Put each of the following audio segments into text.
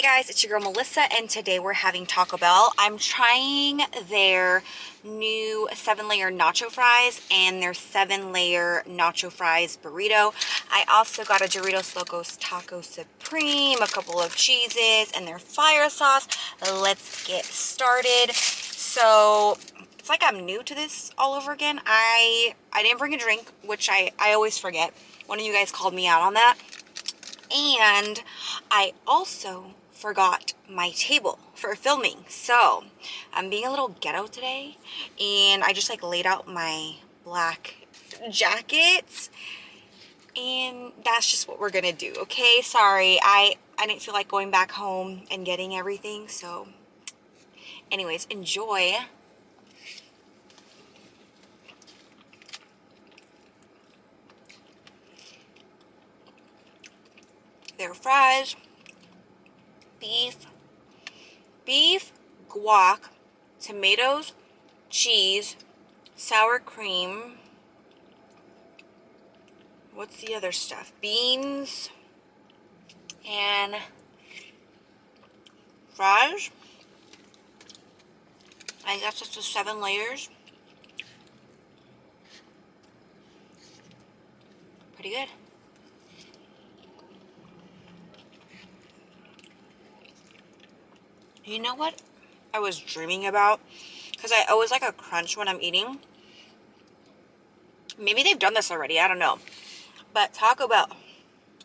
Hey guys, it's your girl Melissa, and today we're having Taco Bell. I'm trying their new 7-layer nacho fries and their 7-layer nacho fries burrito. I also got a Doritos Locos Taco Supreme, a couple of cheeses, and their fire sauce. Let's get started. So it's like I'm new to this all over again. I didn't bring a drink, which I always forget. One of you guys called me out on that. And I also forgot my table for filming, so I'm being a little ghetto today, and I just like laid out my black jackets, and that's just what we're gonna do. Okay, sorry, I didn't feel like going back home and getting everything, so anyways, enjoy. Their fries, beef, guac, tomatoes, cheese, sour cream. What's the other stuff? Beans and fries. I guess that's the 7 layers. Pretty good. You know what I was dreaming about? Because I always like a crunch when I'm eating. Maybe they've done this already, I don't know. But Taco Bell,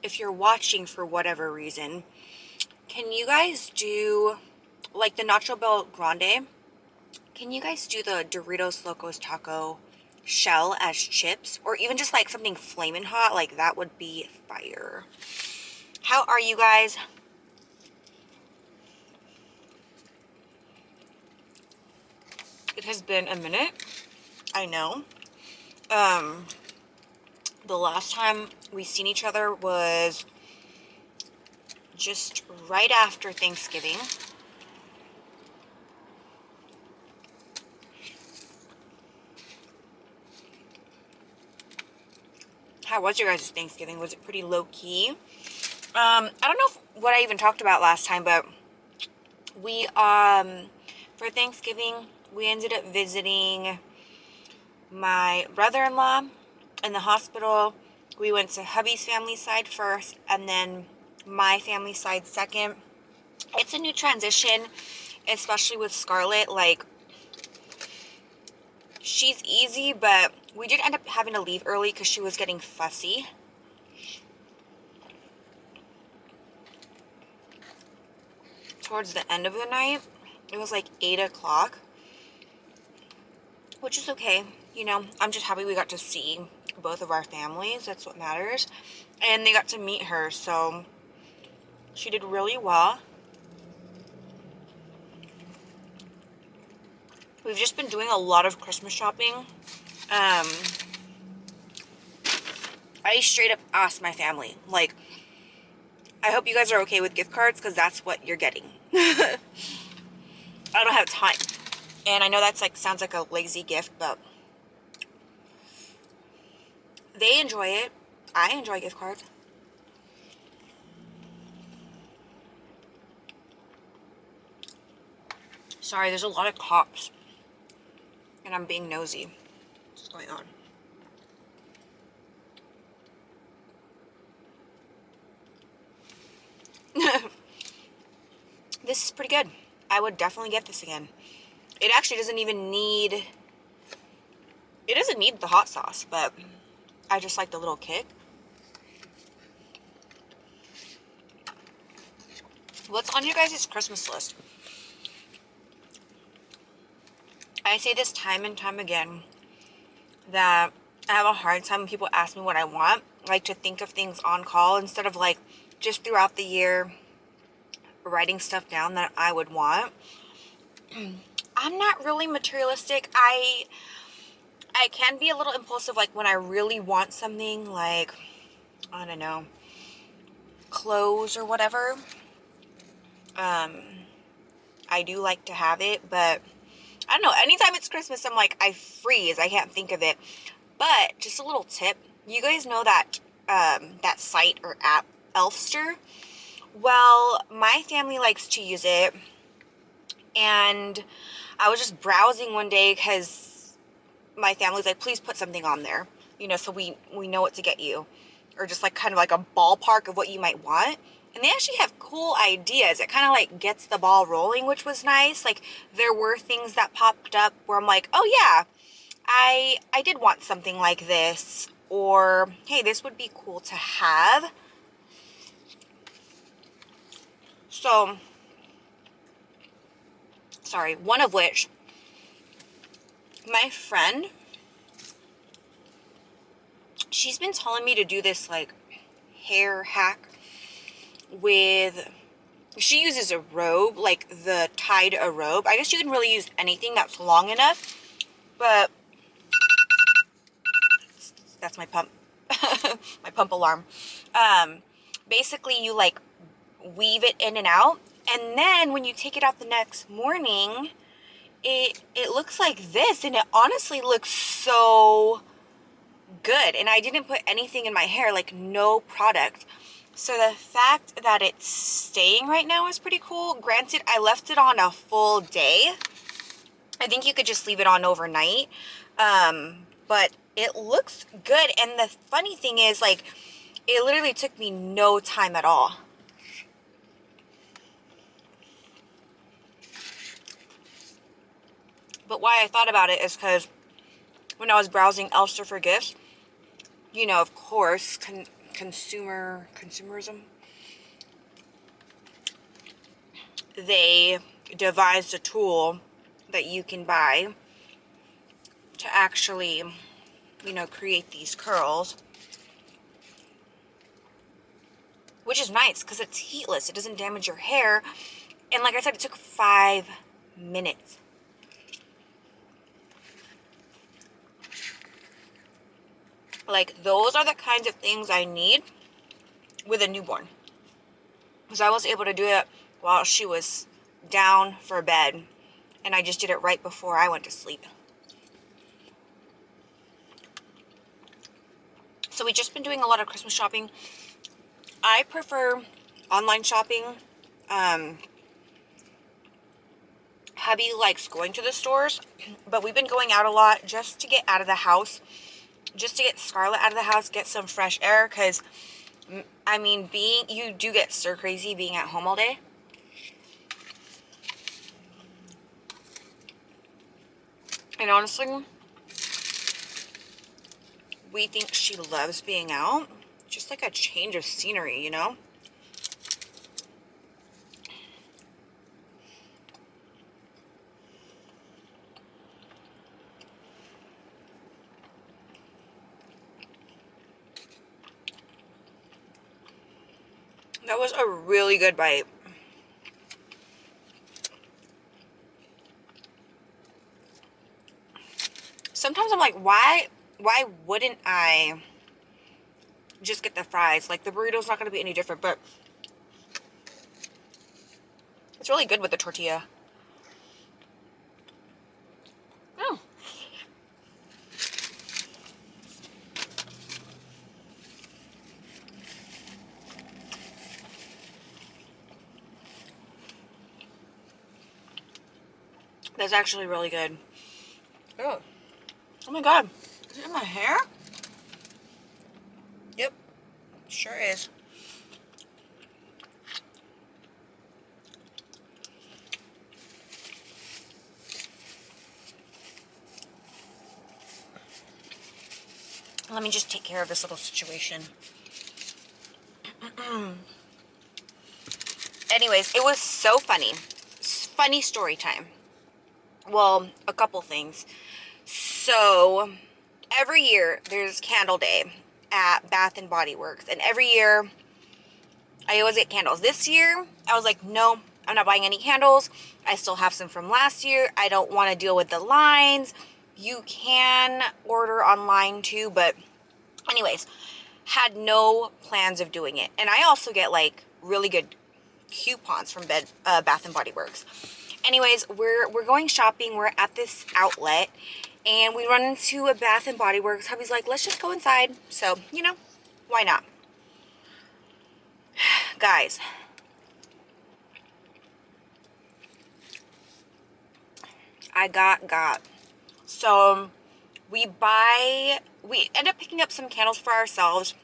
if you're watching for whatever reason, can you guys do, like the Nacho Bell Grande, can you guys do the Doritos Locos Taco shell as chips? Or even just like something flaming hot, like that would be fire. How are you guys? It has been a minute, I know. The last time we seen each other was just right after Thanksgiving. How was your guys' Thanksgiving? Was it pretty low-key? I don't know what I even talked about last time, but we, for Thanksgiving, we ended up visiting my brother-in-law in the hospital. We went to hubby's family side first, and then my family side second. It's a new transition, especially with Scarlett. Like, she's easy, but we did end up having to leave early because she was getting fussy. Towards the end of the night, it was like 8 o'clock, which is okay. You know, I'm just happy we got to see both of our families. That's what matters. And they got to meet her, so she did really well. We've just been doing a lot of Christmas shopping. I straight up asked my family, like, I hope you guys are okay with gift cards, because that's what you're getting. I don't have time. And I know that's like, sounds like a lazy gift, but they enjoy it. I enjoy gift cards. Sorry, there's a lot of cops. And I'm being nosy. What's going on? This is pretty good. I would definitely get this again. It actually doesn't even need... It doesn't need the hot sauce, but I just like the little kick. What's on your guys' Christmas list? I say this time and time again, that I have a hard time when people ask me what I want. Like, to think of things on call instead of like just throughout the year writing stuff down that I would want. I'm not really materialistic. I can be a little impulsive, like when I really want something, like, I don't know, clothes or whatever. I do like to have it, but I don't know, anytime it's Christmas, I'm like, I freeze. I can't think of it. But just a little tip. You guys know that, that site or app, Elfster? Well, my family likes to use it, and I was just browsing one day because my family's like, please put something on there, you know, so we know what to get you, or just like kind of like a ballpark of what you might want. And they actually have cool ideas. It kind of like gets the ball rolling, which was nice. Like there were things that popped up where I'm like, oh yeah, I did want something like this, or hey, this would be cool to have. So, sorry, one of which, my friend, she's been telling me to do this like hair hack with, she uses a robe, like the tied a robe. I guess you can really use anything that's long enough, but that's my pump, my pump alarm. Basically you like weave it in and out, and then when you take it out the next morning, it looks like this, and it honestly looks so good. And I didn't put anything in my hair, like no product. So the fact that it's staying right now is pretty cool. Granted, I left it on a full day. I think you could just leave it on overnight. But it looks good. And the funny thing is, like, it literally took me no time at all. But why I thought about it is because when I was browsing Elster for gifts, you know, of course, consumerism, they devised a tool that you can buy to actually, you know, create these curls, which is nice because it's heatless. It doesn't damage your hair. And like I said, it took 5 minutes. Like, those are the kinds of things I need with a newborn. Because I was able to do it while she was down for bed. And I just did it right before I went to sleep. So we've just been doing a lot of Christmas shopping. I prefer online shopping. Hubby likes going to the stores. But we've been going out a lot just to get out of the house. Just to get Scarlett out of the house, get some fresh air, because, I mean, you do get stir crazy being at home all day. And honestly, we think she loves being out. Just like a change of scenery, you know? That was a really good bite. Sometimes I'm like, why wouldn't I just get the fries? Like, the burrito's not going to be any different, but it's really good with the tortilla. Oh. That's actually really good. Oh. Oh my god. Is it in my hair? Yep. Sure is. Let me just take care of this little situation. Anyways, it was so funny. Funny story time. Well, a couple things. So, every year there's Candle Day at Bath and Body Works. And every year I always get candles. This year, I was like, no, I'm not buying any candles. I still have some from last year. I don't want to deal with the lines. You can order online too, but anyways, had no plans of doing it. And I also get like really good coupons from Bath and Body Works. Anyways, we're going shopping. We're at this outlet and we run into a Bath and Body Works. Hubby's like, let's just go inside. So, you know, why not? Guys, I got. So we end up picking up some candles for ourselves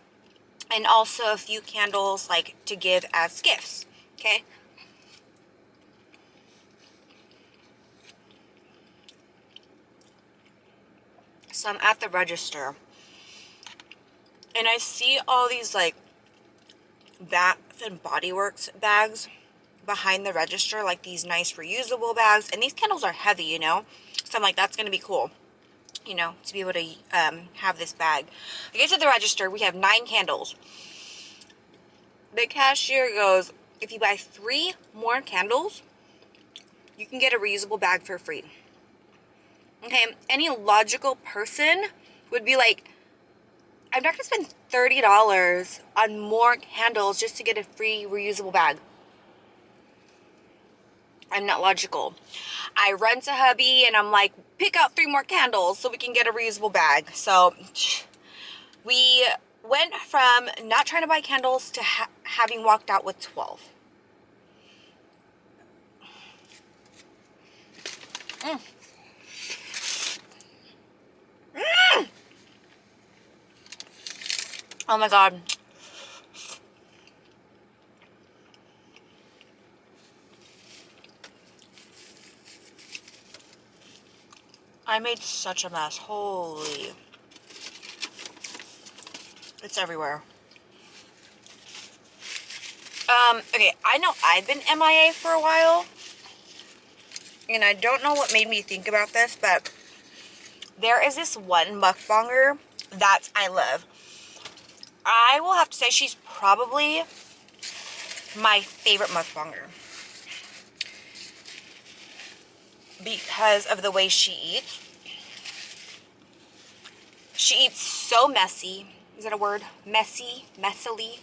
and also a few candles like to give as gifts. Okay. So I'm at the register and I see all these like Bath and Body Works bags behind the register, like these nice reusable bags, and these candles are heavy, you know, so I'm like, that's gonna be cool, you know, to be able to have this bag. I get to the register, we have 9 candles. The cashier goes, if you buy 3 more candles, you can get a reusable bag for free. Okay, any logical person would be like, I'm not gonna spend $30 on more candles just to get a free reusable bag. I'm not logical. I run to hubby and I'm like, pick out 3 more candles so we can get a reusable bag. So we went from not trying to buy candles to having walked out with 12. Mm. Mm. Oh my God. I made such a mess. Holy. It's everywhere. Okay, I know I've been MIA for a while, and I don't know what made me think about this, but there is this one mukbanger that I love. I will have to say she's probably my favorite mukbanger because of the way she eats. She eats so messy. Is that a word? Messily.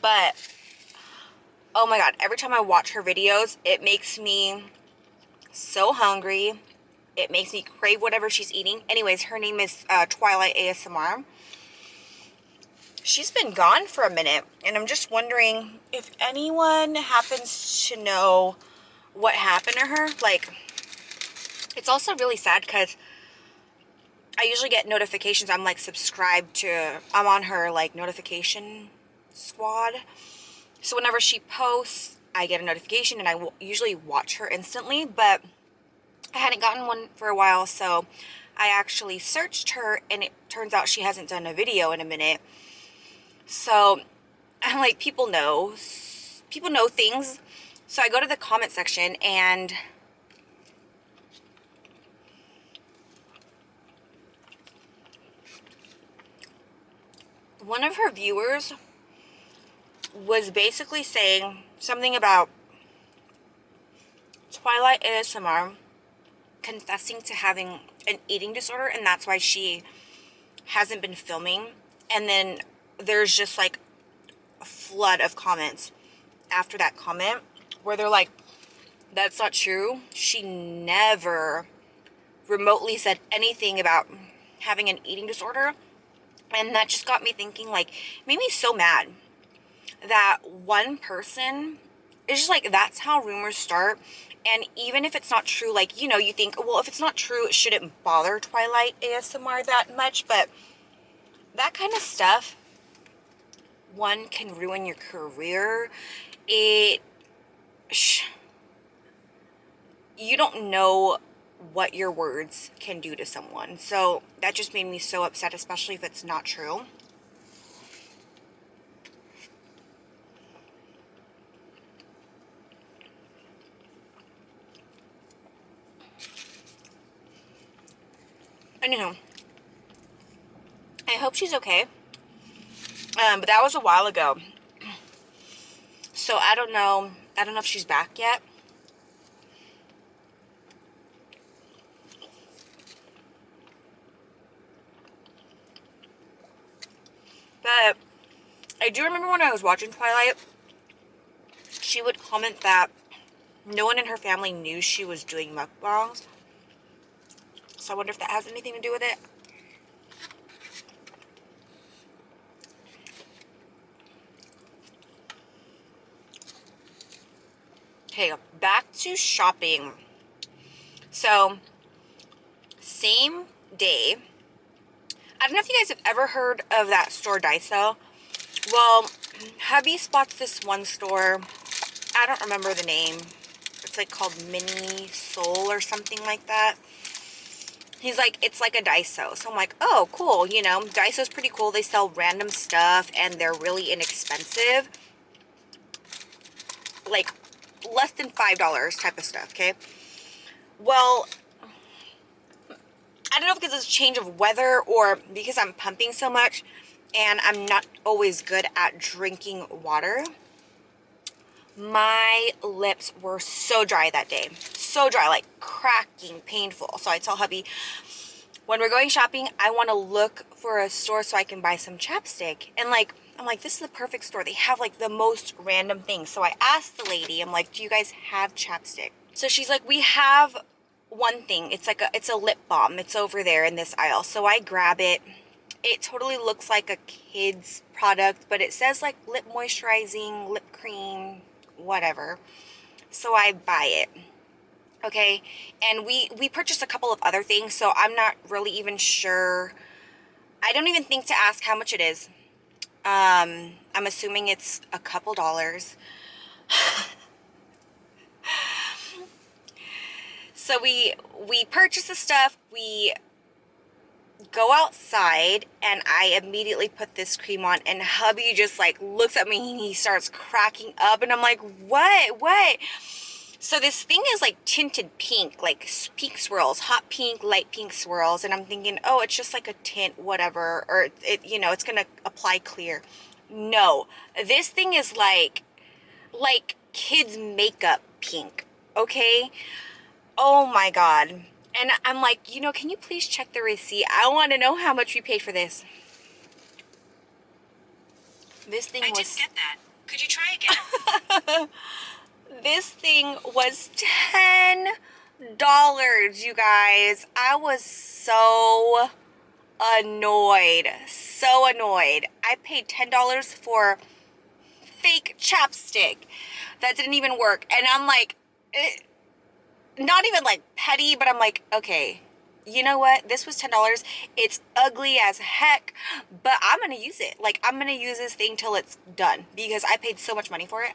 But, oh my God, every time I watch her videos, it makes me so hungry. It makes me crave whatever she's eating. Anyways, her name is Twilight ASMR. She's been gone for a minute, and I'm just wondering if anyone happens to know what happened to her. Like, it's also really sad because I usually get notifications. I'm like subscribed to, I'm on her like notification squad. So whenever she posts, I get a notification and I usually watch her instantly, but I hadn't gotten one for a while. So I actually searched her and it turns out she hasn't done a video in a minute. So I'm like, people know things. So I go to the comment section and one of her viewers was basically saying something about Twilight ASMR confessing to having an eating disorder, and that's why she hasn't been filming. And then there's just like a flood of comments after that comment where they're like, that's not true. She never remotely said anything about having an eating disorder. And that just got me thinking, like, made me so mad that one person is just like, that's how rumors start. And even if it's not true, like, you know, you think, well, if it's not true, it shouldn't bother Twilight ASMR that much. But that kind of stuff, one, can ruin your career. You don't know what your words can do to someone. So that just made me so upset, especially if it's not true. Anyhow, I hope she's okay. But that was a while ago. So I don't know if she's back yet. But I do remember when I was watching Twilight, she would comment that no one in her family knew she was doing mukbangs. So I wonder if that has anything to do with it. Okay, back to shopping. So, same day. I don't know if you guys have ever heard of that store Daiso. Well, hubby spots this one store. I don't remember the name. It's like called Mini Soul or something like that. He's like, it's like a Daiso. So I'm like, oh, cool. You know, Daiso's pretty cool. They sell random stuff and they're really inexpensive. Like, less than $5 type of stuff, okay? Well, I don't know if because it's a change of weather or because I'm pumping so much and I'm not always good at drinking water. My lips were so dry that day. So dry, like cracking, painful. So I tell hubby, when we're going shopping, I want to look for a store so I can buy some chapstick. And like, I'm like, this is the perfect store. They have like the most random things. So I asked the lady, I'm like, do you guys have chapstick? So she's like, we have one thing. It's like it's a lip balm. It's over there in this aisle. So I grab it. It totally looks like a kid's product, but it says like lip moisturizing, lip cream, whatever. So I buy it. Okay, and we purchased a couple of other things, so I'm not really even sure. I don't even think to ask how much it is. I'm assuming it's a couple dollars. So we purchase the stuff, we go outside, and I immediately put this cream on, and hubby just like looks at me and he starts cracking up, and I'm like, what? So this thing is like tinted pink, like pink swirls, hot pink, light pink swirls. And I'm thinking, oh, it's just like a tint, whatever. Or, you know, it's going to apply clear. No, this thing is like kids makeup pink. Okay. Oh my God. And I'm like, you know, can you please check the receipt? I want to know how much we paid for this. This thing was... I didn't get that. Could you try again? This thing was $10, you guys. I was so annoyed. So annoyed. I paid $10 for fake chapstick that didn't even work. And I'm like, not even like petty, but I'm like, okay, you know what? This was $10. It's ugly as heck, but I'm going to use it. Like, I'm going to use this thing till it's done because I paid so much money for it.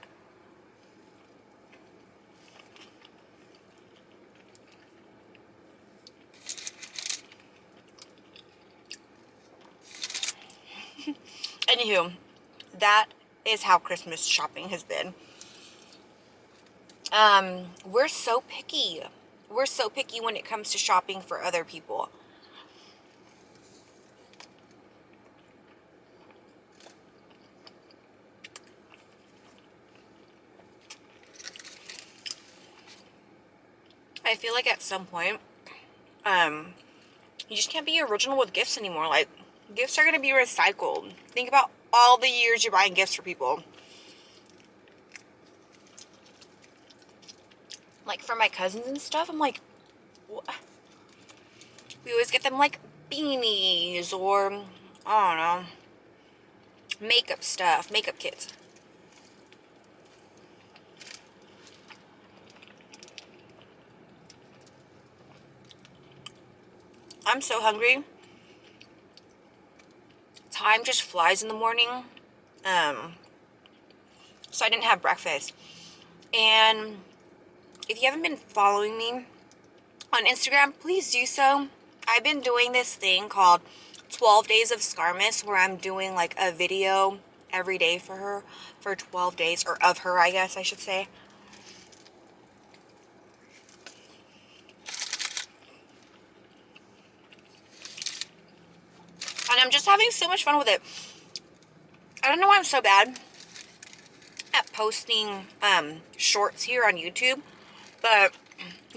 Anywho, that is how Christmas shopping has been. We're so picky. We're so picky when it comes to shopping for other people. I feel like at some point, you just can't be original with gifts anymore. Like, gifts are going to be recycled. Think about all the years you're buying gifts for people. Like, for my cousins and stuff, I'm like, what? We always get them, like, beanies or, I don't know, makeup stuff, makeup kits. I'm so hungry. Time just flies in the morning. So I didn't have breakfast. And if you haven't been following me on Instagram, please do so. I've been doing this thing called 12 Days of Scarmus, where I'm doing like a video every day for her for 12 days, or of her, I guess I should say. And I'm just having so much fun with it. I don't know why I'm so bad at posting shorts here on YouTube, but,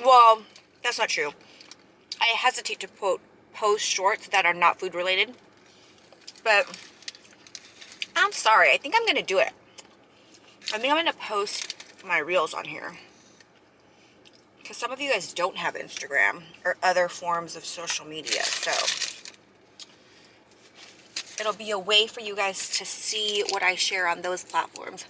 well, that's not true. I hesitate to post shorts that are not food related, but I'm sorry. I think I'm going to do it. I think I'm going to post my reels on here, because some of you guys don't have Instagram or other forms of social media, so it'll be a way for you guys to see what I share on those platforms.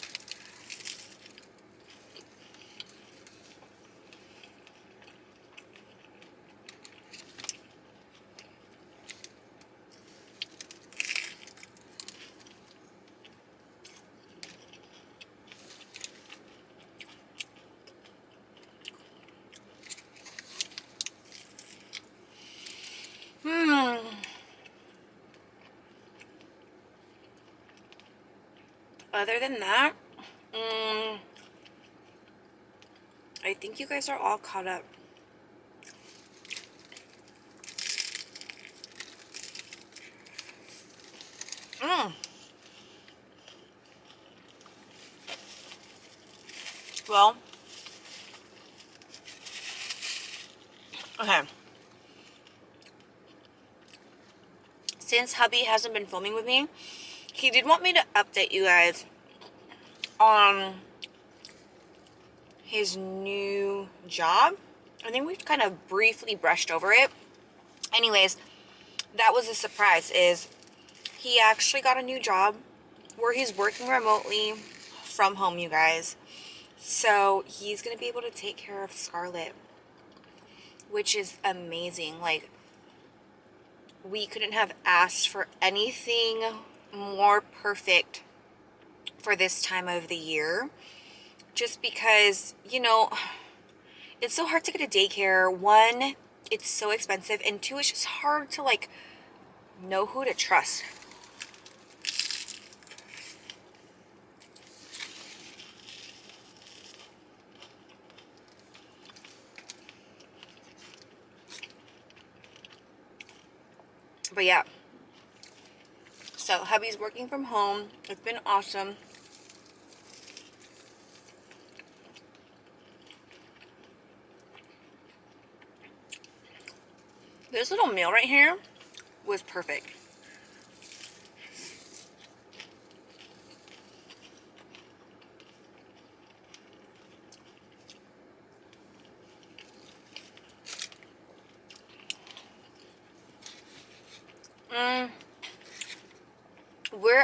other than that, I think you guys are all caught up. Well, okay. Since hubby hasn't been filming with me, he did want me to update you guys on his new job. I think we've kind of briefly brushed over it. Anyways, that was a surprise, is he actually got a new job where he's working remotely from home, you guys. So he's going to be able to take care of Scarlett, which is amazing. Like, we couldn't have asked for anything more perfect for this time of the year. Just because, you know, it's so hard to get a daycare. One, it's so expensive. And two, it's just hard to, like, know who to trust. But yeah. So, hubby's working from home. It's been awesome. This little meal right here was perfect.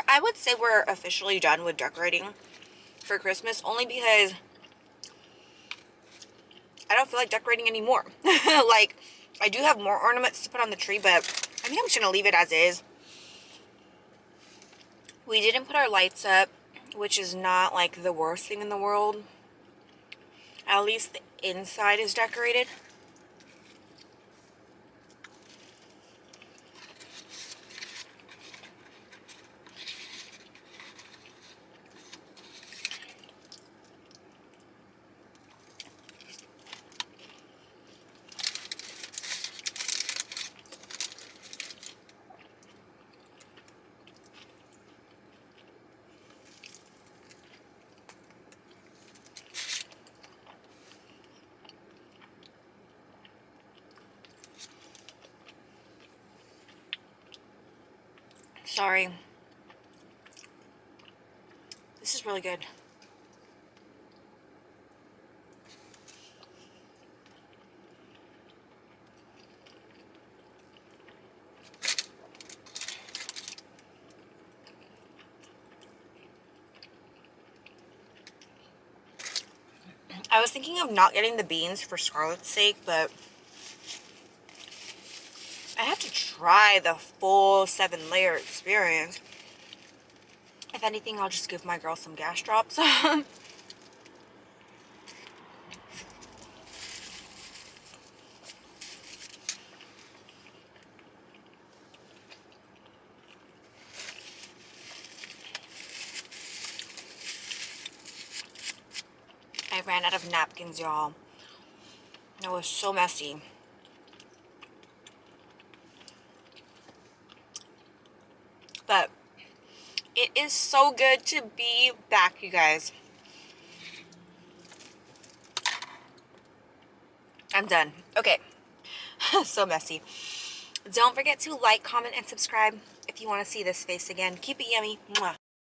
I would say we're officially done with decorating for Christmas, only because I don't feel like decorating anymore. Like, I do have more ornaments to put on the tree, but I think I'm just gonna leave it as is. We didn't put our lights up, which is not like the worst thing in the world. At least the inside is decorated. Sorry. This is really good. I was thinking of not getting the beans for Scarlett's sake, but I have to try the full 7-layer experience. If anything, I'll just give my girl some gas drops. I ran out of napkins, y'all. It was so messy. But it is so good to be back, you guys. I'm done. Okay. So messy. Don't forget to like, comment, and subscribe if you want to see this face again. Keep it yummy. Mwah.